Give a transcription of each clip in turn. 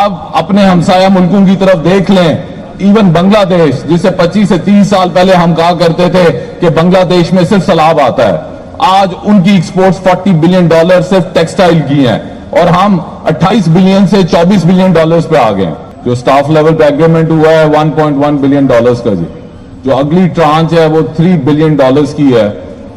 آپ اپنے ہمسایہ ملکوں کی طرف دیکھ لیں، ایون بنگلہ دیش جسے 25 سے 30 سال پہلے ہم کہا کرتے تھے کہ بنگلہ دیش میں صرف سیلاب آتا ہے، آج ان کی ایکسپورٹس $40 بلین صرف ٹیکسٹائل کی ہیں، اور ہم 28 بلین سے 24 بلین ڈالرز پہ آ گئے ہیں۔ جو سٹاف لیول پہ ایگریمنٹ ہوا ہے 1.1 بلین ڈالرز کا، جو اگلی ٹرانچ ہے وہ 3 بلین ڈالرز کی ہے،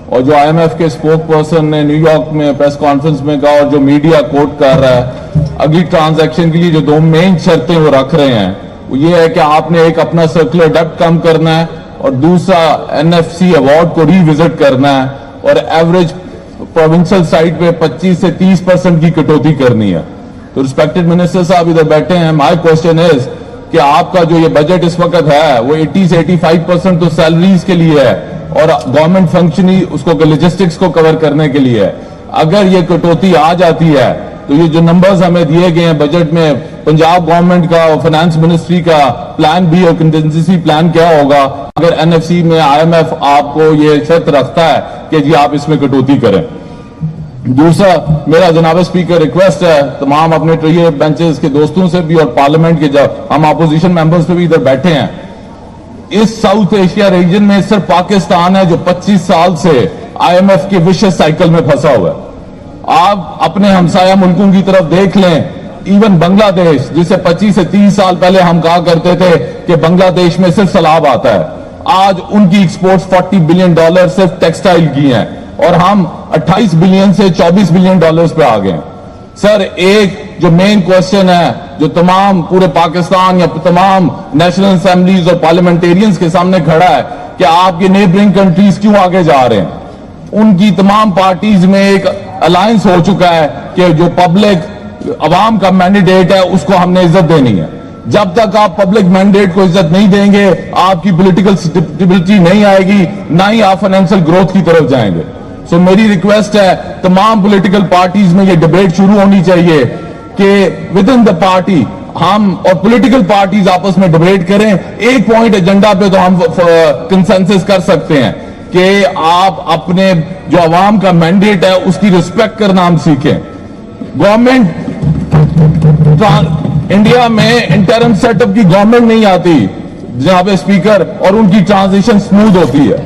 اور جو آئی ایم ایف کے اسپوک پرسن نے نیو یارک میں پریس کانفرنس میں کہا اور جو میڈیا کوٹ کر رہا ہے، اگلی ٹرانزیکشن کے لیے جو 2 مین شرطیں وہ رکھ رہے ہیں وہ یہ ہے کہ آپ نے ایک اپنا سرکولر ڈیبٹ کم کرنا ہے، اور دوسرا این ایف سی ایوارڈ کو ری وزٹ کرنا ہے، اور ایوریج پروونشل سائٹ پہ 25 سے 30% کی کٹوتی کرنی ہے۔ تو ریسپیکٹڈ منسٹر صاحب ادھر بیٹھے ہیں، مائی کوشچن از کہ آپ کا جو یہ بجٹ اس وقت ہے وہ 80 سے 85% تو سیلریز کے لیے ہے، اور گورنمنٹ فنکشن ہی اس کو لاجسٹکس کو کور کرنے کے لیے ہے۔ اگر یہ کٹوتی آ جاتی ہے تو یہ جو نمبرز ہمیں دیے گئے ہیں بجٹ میں، پنجاب گورنمنٹ کا اور فائنانس منسٹری کا پلان بھی اور کنٹینجنسی پلان کیا ہوگا اگر این ایف سی میں آئی ایم ایف آپ کو یہ شرط رکھتا ہے کہ جی آپ اس میں کٹوتی کریں۔ دوسرا میرا جناب اسپیکر ریکویسٹ ہے تمام اپنے ٹریئر بینچز کے دوستوں سے بھی اور پارلیمنٹ کے جب ہم اپوزیشن ممبرز پہ بھی ادھر بیٹھے ہیں، اس ساؤتھ ایشیا ریجن میں صرف پاکستان ہے جو 25 سال سے آئی ایم ایف کے وشس سائیکل میں پھنسا ہوا ہے۔ آپ اپنے ہمسایہ ملکوں کی طرف دیکھ لیں، ایون بنگلہ دیش جسے 25 سے 30 سال پہلے ہم کہا کرتے تھے کہ بنگلہ دیش میں صرف سیلاب آتا ہے، آج ان کی ایکسپورٹس $40 بلین صرف ٹیکسٹائل کی ہیں، اور ہم 28 بلین سے 24 بلین ڈالرز پہ آ گئے ہیں۔ سر ایک جو مین کوشچن ہے جو تمام پورے پاکستان یا تمام نیشنل اسمبلیز اور پارلیمنٹیرینز کے سامنے کھڑا ہے کہ آپ کے نیبرنگ کنٹریز کیوں آگے جا رہے ہیں؟ ان کی تمام پارٹیز میں ایک الائنس ہو چکا ہے کہ جو پبلک عوام کا مینڈیٹ ہے اس کو ہم نے عزت دینی ہے۔ جب تک آپ پبلک مینڈیٹ کو عزت نہیں دیں گے آپ کی پولیٹیکل سٹیبلٹی نہیں آئے گی، نہ ہی آپ فائنینشل گروتھ کی طرف جائیں گے۔ سو میری ریکویسٹ ہے تمام پولیٹیکل پارٹیز میں یہ ڈیبیٹ شروع ہونی چاہیے کہ ود ان دا پارٹی ہم اور پولیٹیکل پارٹیز آپس میں ڈیبیٹ کریں، ایک پوائنٹ ایجنڈا پہ تو ہم کنسنسس کر سکتے ہیں کہ آپ اپنے جو عوام کا مینڈیٹ ہے اس کی ریسپیکٹ کرنا ہم سیکھیں۔ گورنمنٹ انڈیا میں انٹرم سیٹ اپ کی گورنمنٹ نہیں آتی جناب اسپیکر، اور ان کی ٹرانزیشن سموتھ ہوتی ہے۔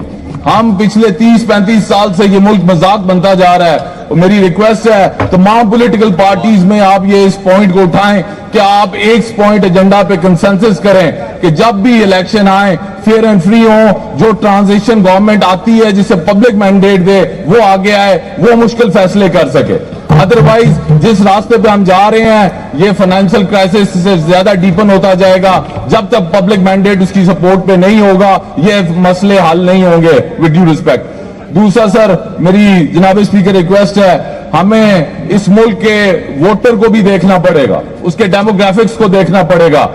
ہم پچھلے 30-35 سال سے یہ ملک مذاق بنتا جا رہا ہے، اور میری ریکویسٹ ہے تمام پولیٹیکل پارٹیز میں آپ یہ اس پوائنٹ کو اٹھائیں کہ آپ ایک پوائنٹ ایجنڈا پہ کنسنسس کریں کہ جب بھی الیکشن آئیں فیئر اینڈ فری ہوں، جو ٹرانزیشن گورنمنٹ آتی ہے جسے پبلک مینڈیٹ دے وہ آگے آئے، وہ مشکل فیصلے کر سکے۔ ادروائز جس راستے پہ ہم جا رہے ہیں یہ فائنینشل کرائسس سے زیادہ ڈیپن ہوتا جائے گا، جب تک پبلک مینڈیٹ اس کی سپورٹ پہ نہیں ہوگا یہ مسئلے حل نہیں ہوں گے۔ ود ڈیو ریسپیکٹ دوسرا سر میری جناب اسپیکر ریکویسٹ ہے ہمیں اس ملک کے ووٹر کو بھی دیکھنا پڑے گا، اس کے ڈیموگرافکس کو دیکھنا پڑے گا۔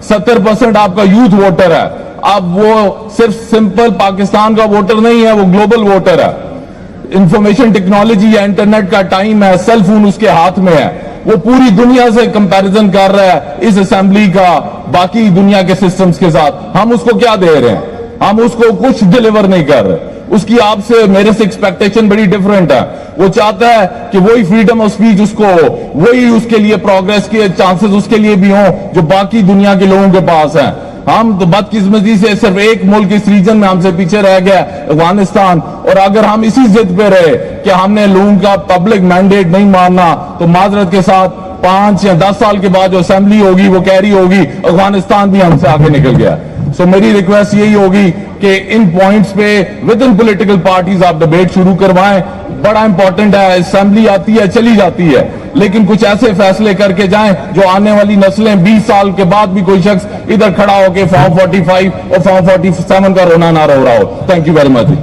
70% آپ کا یوتھ ووٹر ہے، اب وہ صرف سمپل پاکستان کا ووٹر نہیں ہے، وہ گلوبل ووٹر ہے۔ انفارمیشن ٹیکنالوجی یا انٹرنیٹ کا ٹائم ہے، سیل فون اس کے ہاتھ میں ہے، وہ پوری دنیا سے کمپیریزن کر رہا ہے اس اسمبلی کا باقی دنیا کے سسٹمز کے ساتھ۔ ہم اس کو کیا دے رہے ہیں؟ ہم اس کو کچھ ڈیلیور نہیں کر رہے۔ اس کی آپ سے میرے سے ایکسپیکٹیشن بڑی ڈیفرنٹ ہے۔ وہ چاہتا ہے کہ وہی فریڈم آف سپیچ اس کو ہو، وہی اس کے لیے پروگریس کے چانسز اس کے لیے بھی ہوں جو باقی دنیا کے لوگوں کے پاس ہیں۔ ہم تو بدقسمتی سے صرف ایک ملک اس ریجن میں ہم سے پیچھے رہ گیا افغانستان، اور اگر ہم اسی ضد پہ رہے کہ ہم نے لوگوں کا پبلک مینڈیٹ نہیں ماننا تو معذرت کے ساتھ 5 یا 10 سال کے بعد جو اسمبلی ہوگی وہ کہہ رہی ہوگی افغانستان بھی ہم سے آگے نکل گیا۔ سو میری ریکویسٹ یہی ہوگی کہ ان پوائنٹس پہ ود ان پولیٹیکل پارٹیز آپ ڈیبیٹ شروع کروائیں۔ بڑا امپورٹنٹ ہے، اسمبلی آتی ہے چلی جاتی ہے، لیکن کچھ ایسے فیصلے کر کے جائیں جو آنے والی نسلیں 20 سال کے بعد بھی کوئی شخص ادھر کھڑا ہو کے فارم 45 اور فارم 47 کا رونا نہ رو رہا ہو۔ Thank you very much.